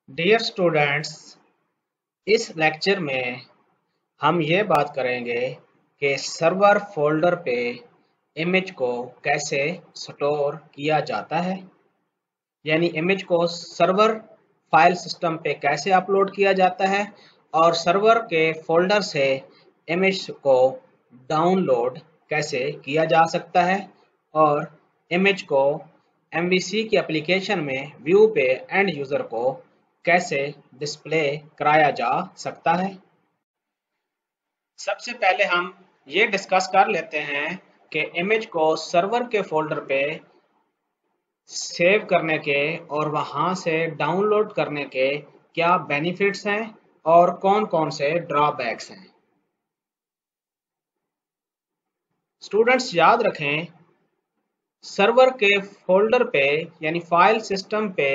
Dear students, इस lecture में हम ये बात करेंगे कि सर्वर फोल्डर पे इमेज को कैसे स्टोर किया जाता है, यानी इमेज को सर्वर फाइल सिस्टम पे कैसे अपलोड किया जाता है और सर्वर के फोल्डर से इमेज को डाउनलोड कैसे किया जा सकता है और इमेज को MVC की एप्लीकेशन में व्यू पे एंड यूज़र को कैसे डिस्प्ले कराया जा सकता है। सबसे पहले हम ये डिस्कस कर लेते हैं कि इमेज को सर्वर के फोल्डर पे सेव करने के और वहाँ से डाउनलोड करने के क्या बेनिफिट्स हैं और कौन-कौन से ड्रॉबैक्स हैं। स्टूडेंट्स याद रखें, सर्वर के फोल्डर पे यानी फाइल सिस्टम पे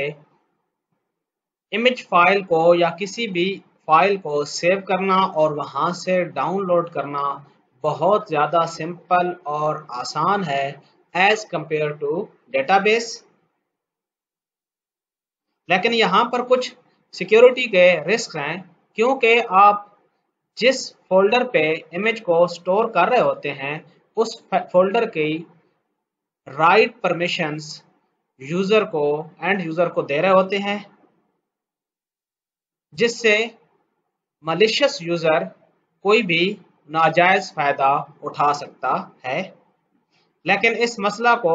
इमेज फाइल को या किसी भी फाइल को सेव करना और वहाँ से डाउनलोड करना बहुत ज़्यादा सिंपल और आसान है एज कंपेयर टू डेटाबेस। लेकिन यहाँ पर कुछ सिक्योरिटी के रिस्क हैं, क्योंकि आप जिस फोल्डर पे इमेज को स्टोर कर रहे होते हैं उस फोल्डर की राइट परमिशंस यूज़र को एंड यूज़र को दे रहे होते हैं, जिससे मलिशियस यूज़र कोई भी नाजायज़ फ़ायदा उठा सकता है। लेकिन इस मसला को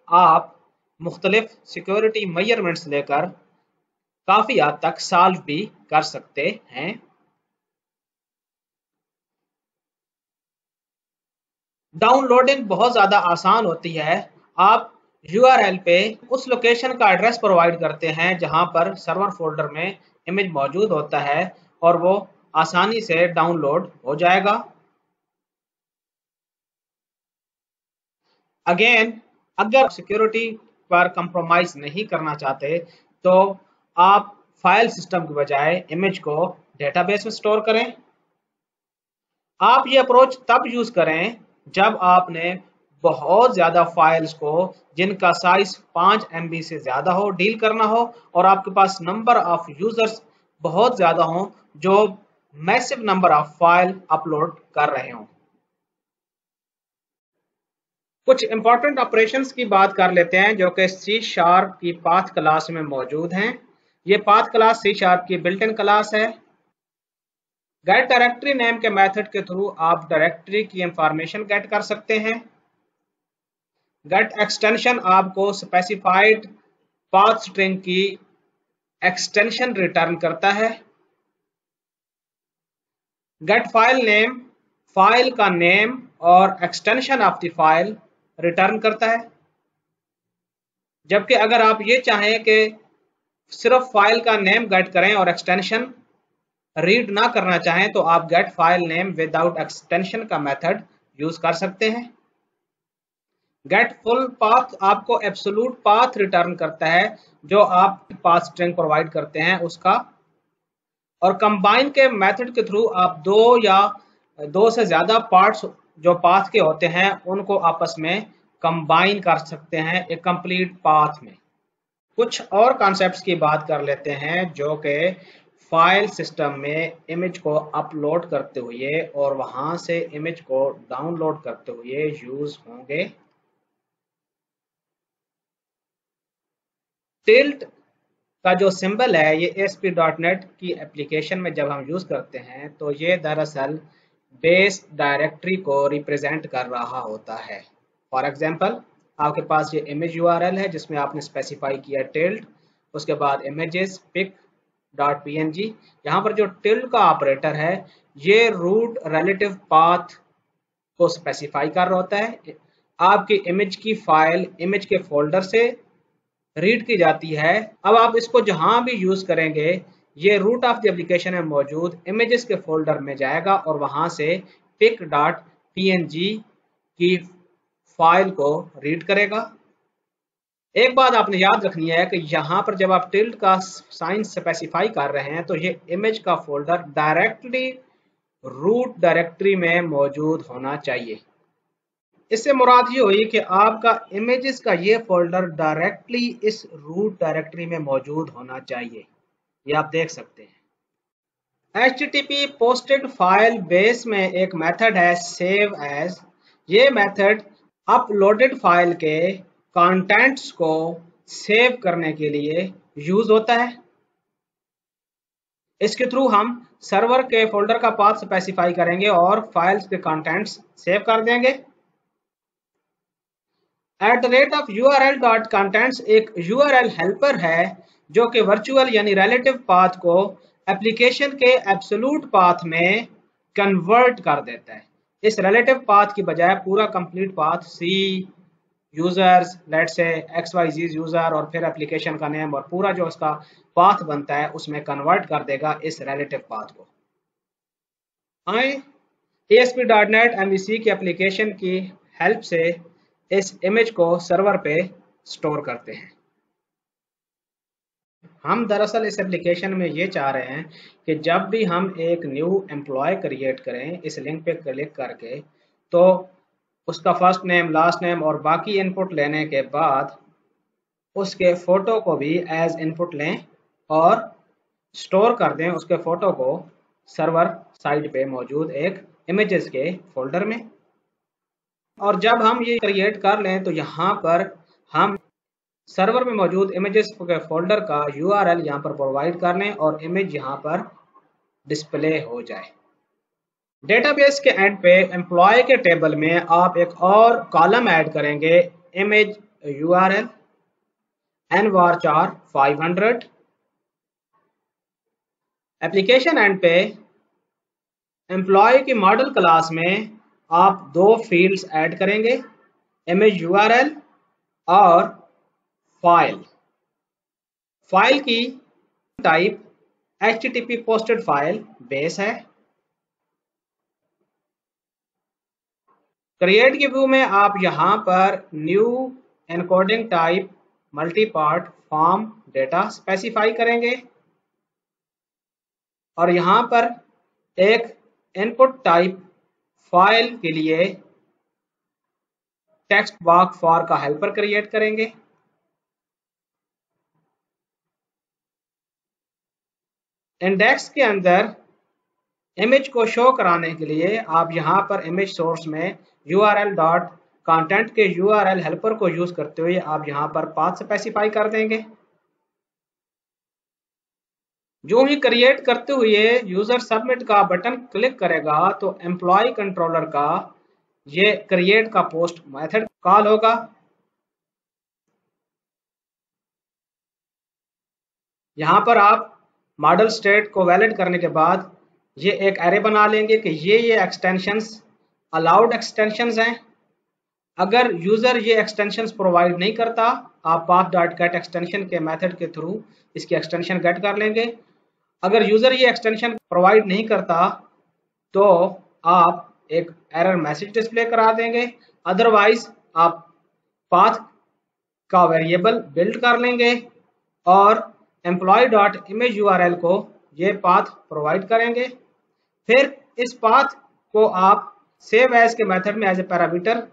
आप मुख्तलिफ सिक्योरिटी मेजरमेंट्स लेकर काफ़ी हद तक सॉल्व भी कर सकते हैं। डाउनलोडिंग बहुत ज़्यादा आसान होती है। आप URL पे उस लोकेशन का एड्रेस प्रोवाइड करते हैं जहां पर सर्वर फोल्डर में इमेज मौजूद होता है और वो आसानी से डाउनलोड हो जाएगा। अगेन, अगर सिक्योरिटी पर कंप्रोमाइज नहीं करना चाहते तो आप फाइल सिस्टम की बजाय इमेज को डेटाबेस में स्टोर करें। आप ये अप्रोच तब यूज करें जब आपने बहुत ज़्यादा फाइल्स को जिनका साइज 5 MB से ज़्यादा हो डील करना हो और आपके पास नंबर ऑफ यूजर्स बहुत ज़्यादा हो जो massive number of file upload कर रहे हों। कुछ इंपॉर्टेंट ऑपरेशंस की बात कर लेते हैं जो कि C# की पाथ क्लास में मौजूद हैं। ये पाथ क्लास C# की बिल्ट इन क्लास है। गेट डायरेक्टरी नेम के मेथड के थ्रू आप डायरेक्टरी की इंफॉर्मेशन गेट कर सकते हैं। गेट एक्सटेंशन आपको स्पेसिफाइड पाथ स्ट्रिंग की एक्सटेंशन रिटर्न करता है। गेट फाइल नेम फाइल का नेम और extension of the file return करता है। जबकि अगर आप ये चाहें कि सिर्फ फाइल का नेम गेट करें और एक्सटेंशन रीड ना करना चाहें तो आप get file name without extension का मेथड यूज कर सकते हैं। गेट फुल पाथ आपको एब्सोल्यूट पाथ रिटर्न करता है जो आप पाथ स्ट्रिंग प्रोवाइड करते हैं उसका। और कंबाइन के मेथड के थ्रू आप दो या दो से ज्यादा पार्ट्स जो पाथ के होते हैं उनको आपस में कंबाइन कर सकते हैं एक कंप्लीट पाथ में। कुछ और कॉन्सेप्ट्स की बात कर लेते हैं जो कि फाइल सिस्टम में इमेज को अपलोड करते हुए और वहां से इमेज को डाउनलोड करते हुए यूज होंगे। टिल्ट का जो सिंबल है ये ASP.NET की एप्लीकेशन में जब हम यूज करते हैं तो ये दरअसल बेस डायरेक्टरी को रिप्रेजेंट कर रहा होता है। फॉर एग्जांपल, आपके पास ये इमेज URL है जिसमें आपने स्पेसिफाई किया टिल्ट, उसके बाद इमेजेस pic.png। यहाँ पर जो टिल्ट का ऑपरेटर है ये रूट रिलेटिव पाथ को स्पेसिफाई कर रहा होता है। आपकी इमेज की फाइल इमेज के फोल्डर से रीड की जाती है। अब आप इसको जहां भी यूज करेंगे ये रूट ऑफ द एप्लीकेशन में मौजूद इमेजेस के फोल्डर में जाएगा और वहां से pic.png की फाइल को रीड करेगा। एक बात आपने याद रखनी है कि यहाँ पर जब आप टिल्ट का साइन स्पेसिफाई कर रहे हैं तो ये इमेज का फोल्डर डायरेक्टली रूट डायरेक्टरी में मौजूद होना चाहिए। इससे मुराद ये हुई कि आपका इमेजेस का ये फोल्डर डायरेक्टली इस रूट डायरेक्टरी में मौजूद होना चाहिए। ये आप देख सकते हैं। HTTP पोस्टेड फाइल बेस में एक मेथड है सेव एज। ये मेथड अपलोडेड फाइल के कंटेंट्स को सेव करने के लिए यूज होता है। इसके थ्रू हम सर्वर के फोल्डर का पाथ स्पेसिफाई करेंगे और फाइल्स के कंटेंट्स सेव कर देंगे। @URL.contents एक URL हेल्पर है जो कि वर्चुअल यानी रिलेटिव पाथ को एप्लीकेशन के एब्सोल्यूट पाथ में कन्वर्ट कर देता है। इस रिलेटिव पाथ की बजाय पूरा complete path C users let's say XYZ user और फिर एप्लीकेशन का नेम और पूरा जो उसका पाथ बनता है उसमें कन्वर्ट कर देगा इस रिलेटिव पाथ को। आए ASP.NET MVC की एप्लीकेशन की हेल्प से इस इमेज को सर्वर पे स्टोर करते हैं। हम दरअसल इस एप्लीकेशन में ये चाह रहे हैं कि जब भी हम एक न्यू एम्प्लॉय क्रिएट करें इस लिंक पे क्लिक करके, तो उसका फर्स्ट नेम लास्ट नेम और बाकी इनपुट लेने के बाद उसके फोटो को भी एज इनपुट लें और स्टोर कर दें उसके फोटो को सर्वर साइड पे मौजूद एक इमेजेस के फोल्डर में। और जब हम ये क्रिएट कर लें तो यहाँ पर हम सर्वर में मौजूद इमेजेस के फोल्डर का URL यहाँ पर प्रोवाइड कर लें और इमेज यहाँ पर डिस्प्ले हो जाए। डेटाबेस के एंड पे एम्प्लॉय के टेबल में आप एक और कॉलम ऐड करेंगे image URL nvarchar 500। Application and पे एम्प्लॉय की मॉडल क्लास में आप दो फील्ड्स ऐड करेंगे इमेज URL और फाइल। फाइल की type HTTP posted file base है। क्रिएट के व्यू में आप यहां पर new encoding type multi part form data specify करेंगे और यहां पर एक इनपुट टाइप फाइल के लिए टेक्स्ट बॉक्स फॉर का हेल्पर क्रिएट करेंगे। इंडेक्स के अंदर इमेज को शो कराने के लिए आप यहां पर इमेज सोर्स में URL.content के URL हेल्पर को यूज करते हुए आप यहां पर पाथ स्पेसिफाई कर देंगे। जो ही क्रिएट करते हुए यूजर सबमिट का बटन क्लिक करेगा तो एम्प्लॉय कंट्रोलर का ये क्रिएट का पोस्ट मेथड कॉल होगा। यहाँ पर आप मॉडल स्टेट को वैलिड करने के बाद ये एक एरे बना लेंगे कि ये एक्सटेंशंस अलाउड एक्सटेंशंस हैं। अगर यूजर ये एक्सटेंशंस प्रोवाइड नहीं करता आप path.get एक्सटेंशन के मेथड के थ्रू इसकी एक्सटेंशन गेट कर लेंगे। अगर यूजर ये एक्सटेंशन प्रोवाइड नहीं करता तो आप एक एरर मैसेज डिस्प्ले करा देंगे। अदरवाइज आप पाथ का वेरिएबल बिल्ड कर लेंगे और employee.image URL को ये पाथ प्रोवाइड करेंगे। फिर इस पाथ को आप सेव एज के मेथड में एज ए पैरामीटर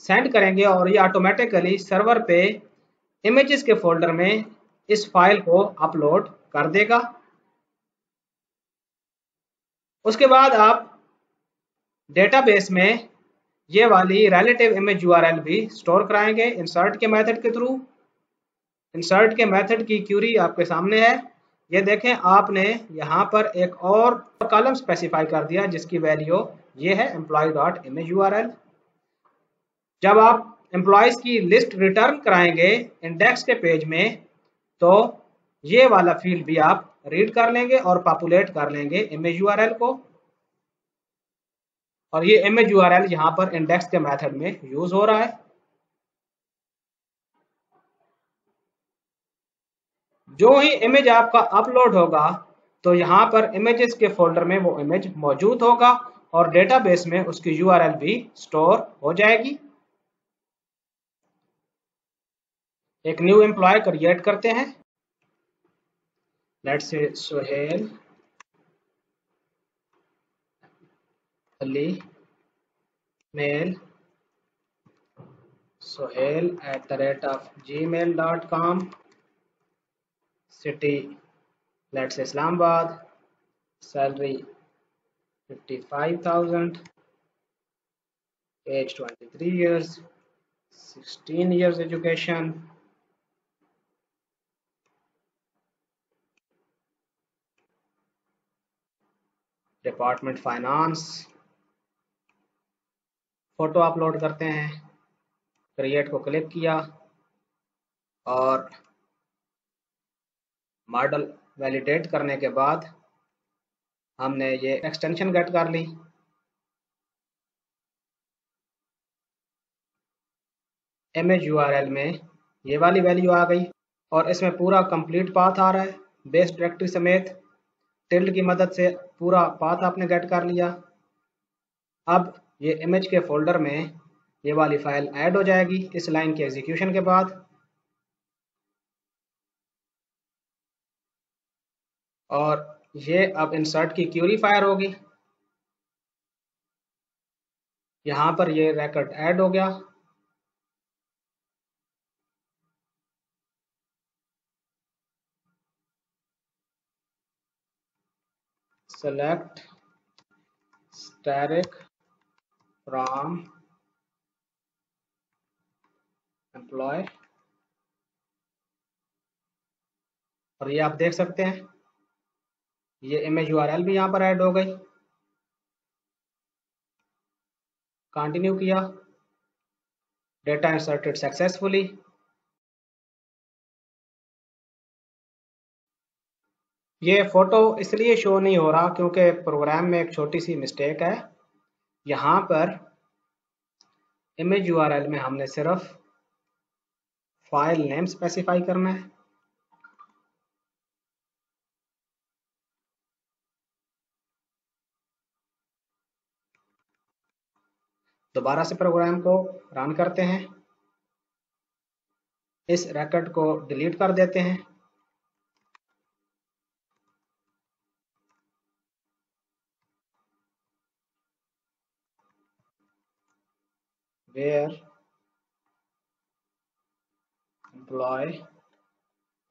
सेंड करेंगे और ये ऑटोमेटिकली सर्वर पे इमेजेस के फोल्डर में इस फाइल को अपलोड कर देगा। उसके बाद आप डेटाबेस में ये वाली रिलेटिव इमेज URL भी स्टोर कराएंगे इंसर्ट के मेथड के थ्रू। इंसर्ट के मेथड की क्यूरी आपके सामने है। ये देखें आपने यहाँ पर एक और कॉलम स्पेसिफाई कर दिया जिसकी वैल्यू ये है employee.image URL। जब आप एम्प्लॉयज की लिस्ट रिटर्न कराएंगे इंडेक्स के पेज में तो ये वाला फील्ड भी आप रीड कर लेंगे और पॉपुलेट कर लेंगे इमेज URL को और ये इमेज URL यहाँ पर इंडेक्स के मेथड में यूज हो रहा है। जो ही इमेज आपका अपलोड होगा तो यहाँ पर इमेजेस के फोल्डर में वो इमेज मौजूद होगा और डेटाबेस में उसकी URL भी स्टोर हो जाएगी। एक न्यू एम्प्लॉय क्रिएट करते हैं। Let's say Sohail Ali mail sohail@gmail.com, city let's Islamabad, salary 55,000, age 23 years, 16 years education, department finance. Photo upload करते हैं, क्रिएट को क्लिक किया और मॉडल वैलिडेट करने के बाद हमने ये एक्सटेंशन गेट कर ली। इमेज यूआरएल में ये वाली वैल्यू आ गई और इसमें पूरा कंप्लीट पाथ आ रहा है, बेस डायरेक्टरी समेत। टिल्ड की मदद से पूरा पाथ आपने गेट कर लिया। अब ये इमेज के फोल्डर में ये वाली फाइल ऐड हो जाएगी इस लाइन के एग्जीक्यूशन के बाद। और ये अब इंसर्ट की क्यूरी फायर होगी। यहाँ पर ये रिकॉर्ड ऐड हो गया। सेलेक्ट स्टैटिक फ्रॉम एम्प्लॉय, और ये आप देख सकते हैं ये इमेज यूआरएल भी यहाँ पर ऐड हो गई। कंटिन्यू किया, डेटा इंसर्टेड सक्सेसफुली। ये फोटो इसलिए शो नहीं हो रहा क्योंकि प्रोग्राम में एक छोटी सी मिस्टेक है। यहाँ पर इमेज यूआरएल में हमने सिर्फ फाइल नेम स्पेसिफाई करना है। दोबारा से प्रोग्राम को रन करते हैं, इस रिकॉर्ड को डिलीट कर देते हैं। where employee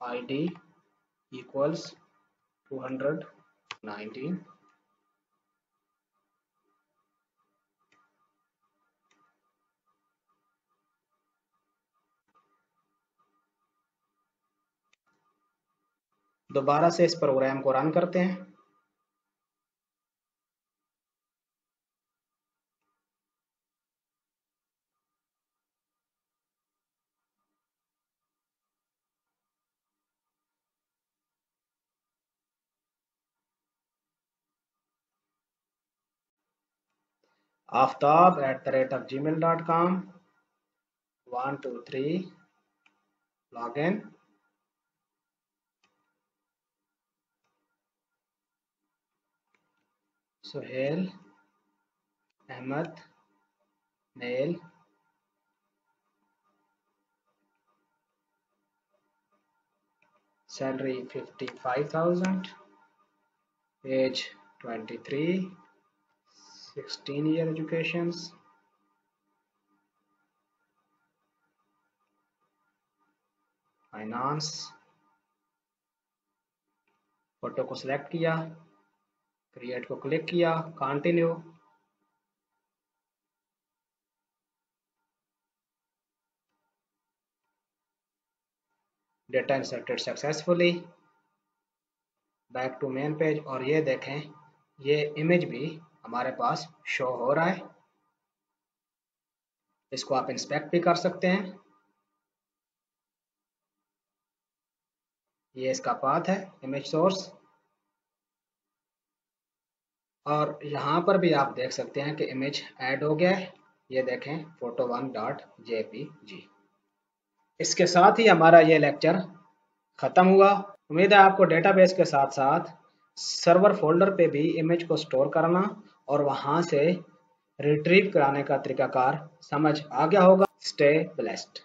id equals 219, दोबारा से इस प्रोग्राम को रन करते हैं। aftab@gmail.com, 1 2 3 login, Suhail Ahmed, mail, salary 55,000, age 23, 16 year educations, finance. Photo को सिलेक्ट किया, क्रिएट को क्लिक किया, continue. Data inserted successfully, back to main page. और ये देखें ये इमेज भी हमारे पास शो हो रहा है। इसको आप इंस्पेक्ट भी कर सकते हैं। ये इसका पाथ है, इमेज सोर्स। और यहाँ पर भी आप देख सकते हैं कि इमेज ऐड हो गया है। ये देखें photo1.jpg। इसके साथ ही हमारा ये लेक्चर ख़त्म हुआ। उम्मीद है आपको डेटाबेस के साथ साथ सर्वर फोल्डर पे भी इमेज को स्टोर करना और वहाँ से रिट्रीव कराने का तरीकाकार समझ आ गया होगा। Stay blessed.